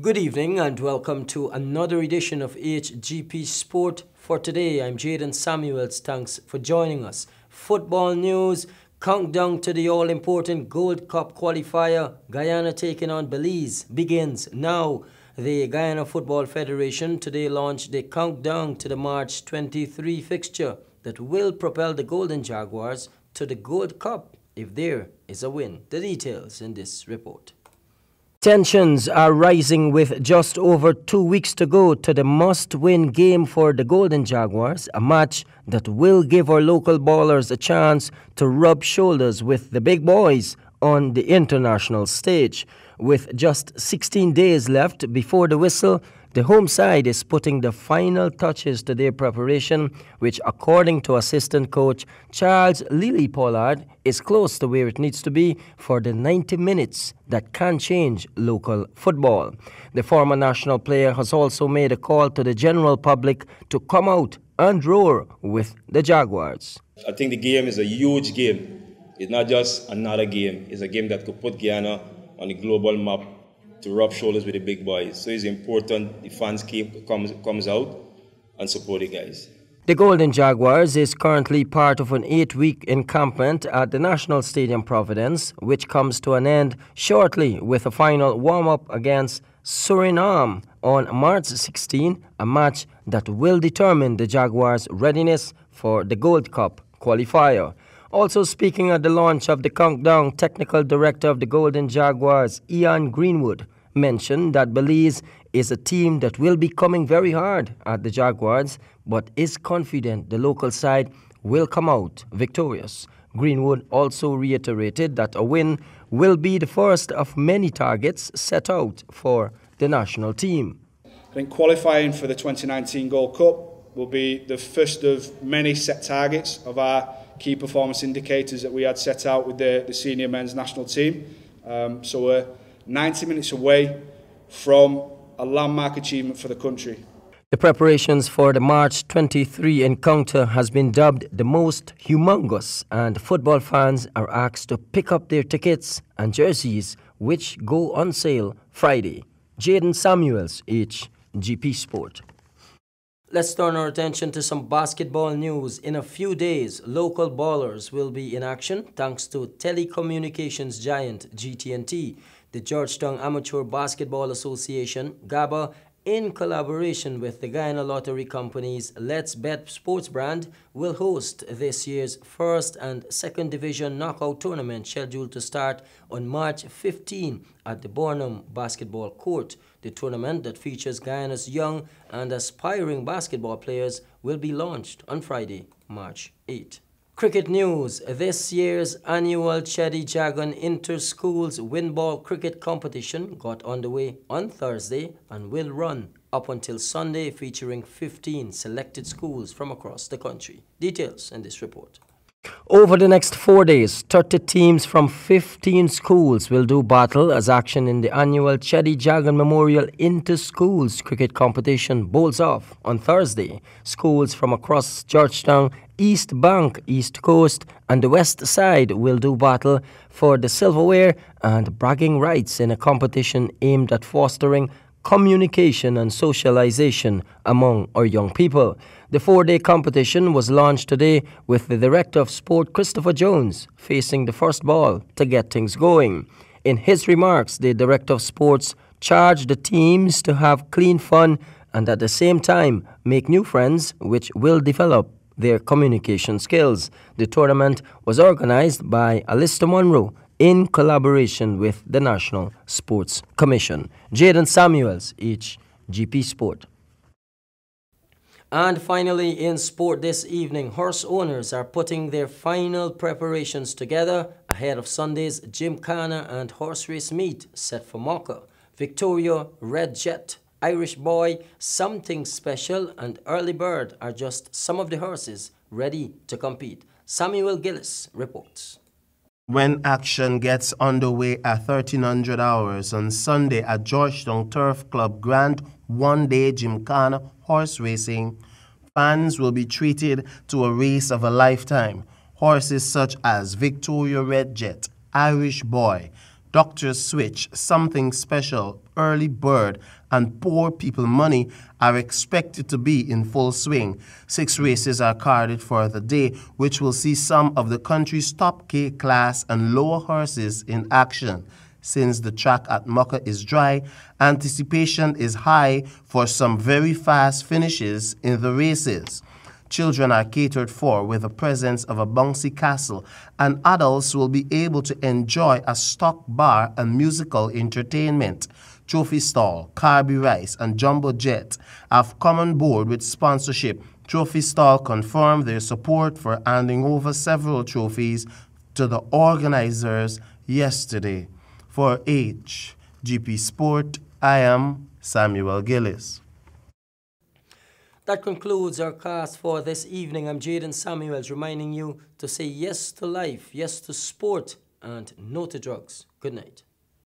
Good evening and welcome to another edition of HGP Sport. For today, I'm JADON Samuels. Thanks for joining us. Football news, countdown to the all-important Gold Cup qualifier. Guyana taking on Belize begins now. The Guyana Football Federation today launched the countdown to the March 23 fixture that will propel the Golden Jaguars to the Gold Cup if there is a win. The details in this report. Tensions are rising with just over 2 weeks to go to the must-win game for the Golden Jaguars, a match that will give our local ballers a chance to rub shoulders with the big boys on the international stage. With just 16 days left before the whistle, the home side is putting the final touches to their preparation, which, according to assistant coach Charles Lily Pollard, is close to where it needs to be for the 90 minutes that can change local football. The former national player has also made a call to the general public to come out and roar with the Jaguars. I think the game is a huge game. It's not just another game. It's a game that could put Guyana on the global map to rub shoulders with the big boys. So it's important the fans comes out and support the guys. The Golden Jaguars is currently part of an 8-week encampment at the National Stadium Providence, which comes to an end shortly with a final warm-up against Suriname on March 16, a match that will determine the Jaguars' readiness for the Gold Cup qualifier. Also speaking at the launch of the countdown, technical director of the Golden Jaguars, Ian Greenwood, mentioned that Belize is a team that will be coming very hard at the Jaguars, but is confident the local side will come out victorious. Greenwood also reiterated that a win will be the first of many targets set out for the national team. I think qualifying for the 2019 Gold Cup will be the first of many set targets of our key performance indicators that we had set out with the senior men's national team. So we're 90 minutes away from a landmark achievement for the country. The preparations for the March 23 encounter has been dubbed the most humongous, and football fans are asked to pick up their tickets and jerseys, which go on sale Friday. JADON Samuels, HGP Sport. Let's turn our attention to some basketball news. In a few days, local ballers will be in action thanks to telecommunications giant GT&T. The Georgetown Amateur Basketball Association, GABA, in collaboration with the Guyana Lottery Company's Let's Bet sports brand, will host this year's first and second division knockout tournament scheduled to start on March 15 at the Bornham Basketball Court. The tournament that features Guyana's young and aspiring basketball players will be launched on Friday, March 8. Cricket news. This year's annual JADON Inter-Schools Windball Cricket Competition got underway on Thursday and will run up until Sunday, featuring 15 selected schools from across the country. Details in this report. Over the next 4 days, 30 teams from 15 schools will do battle as action in the annual JADON Memorial Inter-Schools Cricket Competition bowls off on Thursday. Schools from across Georgetown, East Bank, East Coast and the West Side will do battle for the silverware and bragging rights in a competition aimed at fostering communication and socialization among our young people. The 4-day competition was launched today with the Director of Sport, Christopher Jones, facing the first ball to get things going. In his remarks, the Director of Sports charged the teams to have clean fun and at the same time make new friends, which will develop their communication skills. The tournament was organized by Alistair Monroe in collaboration with the National Sports Commission. JADON Samuels, HGP Sport. And finally, in sport this evening, horse owners are putting their final preparations together ahead of Sunday's GYMKHANA and horse race meet set for Mocha. Victoria, Red Jet, Irish Boy, Something Special and Early Bird are just some of the horses ready to compete. Samuel Gillis reports. When action gets underway at 1300 hours on Sunday at Georgetown Turf Club Grand one-day GYMKHANA horse racing, fans will be treated to a race of a lifetime. Horses such as Victoria Red Jet, Irish Boy, Dr. Switch, Something Special, Early Bird, and poor people money are expected to be in full swing. 6 races are carded for the day, which will see some of the country's top K class and lower horses in action. Since the track at Mocha is dry, anticipation is high for some very fast finishes in the races. Children are catered for with the presence of a bouncy castle, and adults will be able to enjoy a stock bar and musical entertainment. Trophy Stall, Carby Rice, and Jumbo Jet have come on board with sponsorship. Trophy Stall confirmed their support for handing over several trophies to the organizers yesterday. For HGP Sport, I am Samuel Gillis. That concludes our cast for this evening. I'm Jadon Samuels, reminding you to say yes to life, yes to sport, and no to drugs. Good night.